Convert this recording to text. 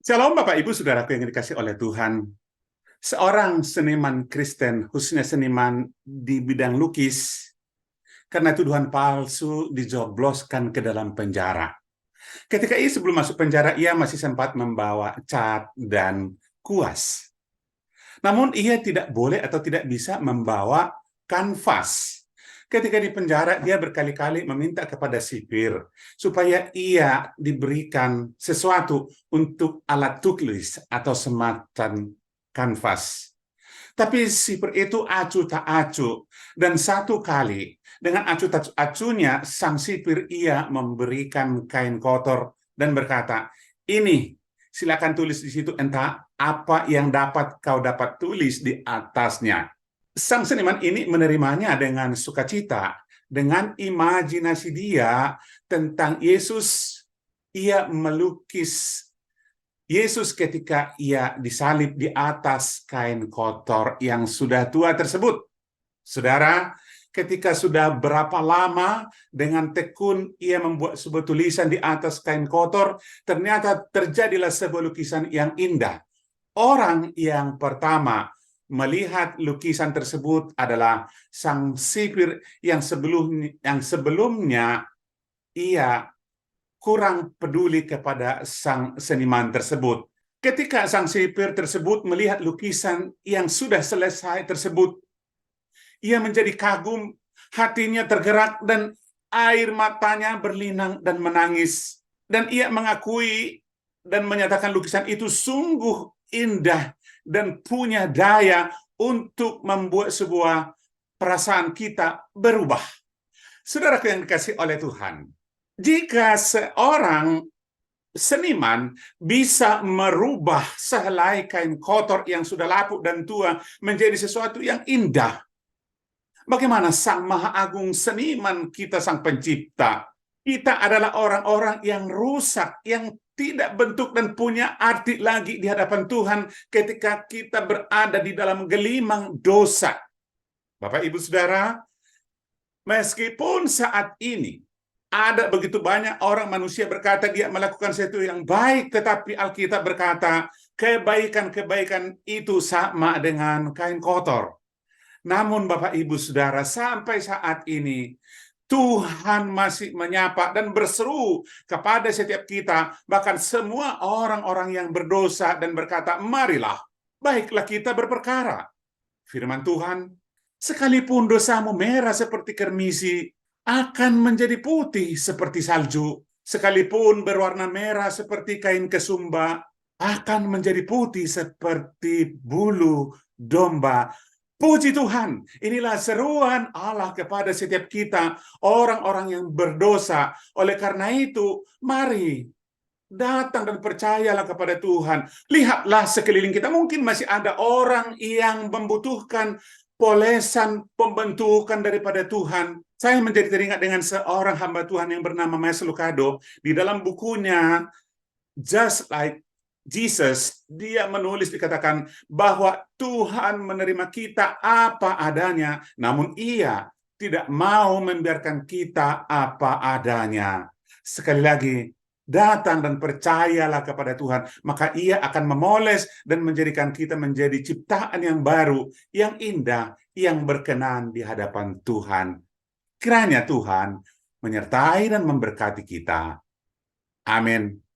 Shalom Bapak Ibu Saudaraku yang dikasih oleh Tuhan. Seorang seniman Kristen, khususnya seniman di bidang lukis, karena tuduhan palsu dijobloskan ke dalam penjara. Ketika ia sebelum masuk penjara, ia masih sempat membawa cat dan kuas. Namun ia tidak boleh atau tidak bisa membawa kanvas. Ketika di penjara, dia berkali-kali meminta kepada sipir supaya ia diberikan sesuatu untuk alat tulis atau semacam kanvas. Tapi sipir itu acuh tak acuh. Dan satu kali, dengan acuh tak acuhnya, sang sipir ia memberikan kain kotor dan berkata, "Ini, silakan tulis di situ entah apa yang dapat kau dapat tulis di atasnya." Sang seniman ini menerimanya dengan sukacita, dengan imajinasi dia tentang Yesus. Ia melukis Yesus ketika ia disalib di atas kain kotor yang sudah tua tersebut. Saudara, ketika sudah berapa lama dengan tekun ia membuat sebuah tulisan di atas kain kotor, ternyata terjadilah sebuah lukisan yang indah. Orang yang pertama melihat lukisan tersebut adalah sang sipir yang sebelumnya ia kurang peduli kepada sang seniman tersebut. Ketika sang sipir tersebut melihat lukisan yang sudah selesai tersebut, ia menjadi kagum, hatinya tergerak, dan air matanya berlinang dan menangis. Dan ia mengakui dan menyatakan lukisan itu sungguh indah dan punya daya untuk membuat sebuah perasaan kita berubah. Saudara yang dikasih oleh Tuhan, jika seorang seniman bisa merubah sehelai kain kotor yang sudah lapuk dan tua menjadi sesuatu yang indah, bagaimana Sang Maha Agung seniman kita, Sang Pencipta? Kita adalah orang-orang yang rusak, yang tidak bentuk dan punya arti lagi di hadapan Tuhan ketika kita berada di dalam gelimang dosa. Bapak, Ibu, Saudara, meskipun saat ini ada begitu banyak orang manusia berkata dia melakukan sesuatu yang baik, tetapi Alkitab berkata kebaikan-kebaikan itu sama dengan kain kotor. Namun Bapak, Ibu, Saudara, sampai saat ini Tuhan masih menyapa dan berseru kepada setiap kita, bahkan semua orang-orang yang berdosa, dan berkata, "Marilah, baiklah kita berperkara." Firman Tuhan, "Sekalipun dosamu merah seperti kermisi, akan menjadi putih seperti salju. Sekalipun berwarna merah seperti kain kesumba, akan menjadi putih seperti bulu domba." Puji Tuhan, inilah seruan Allah kepada setiap kita, orang-orang yang berdosa. Oleh karena itu, mari datang dan percayalah kepada Tuhan. Lihatlah sekeliling kita, mungkin masih ada orang yang membutuhkan polesan pembentukan daripada Tuhan. Saya menjadi teringat dengan seorang hamba Tuhan yang bernama Mas Lucado. Di dalam bukunya Just Like Jesus, dia menulis, dikatakan bahwa Tuhan menerima kita apa adanya, namun ia tidak mau membiarkan kita apa adanya. Sekali lagi, datang dan percayalah kepada Tuhan, maka ia akan memoles dan menjadikan kita menjadi ciptaan yang baru, yang indah, yang berkenan di hadapan Tuhan. Kiranya Tuhan menyertai dan memberkati kita. Amin.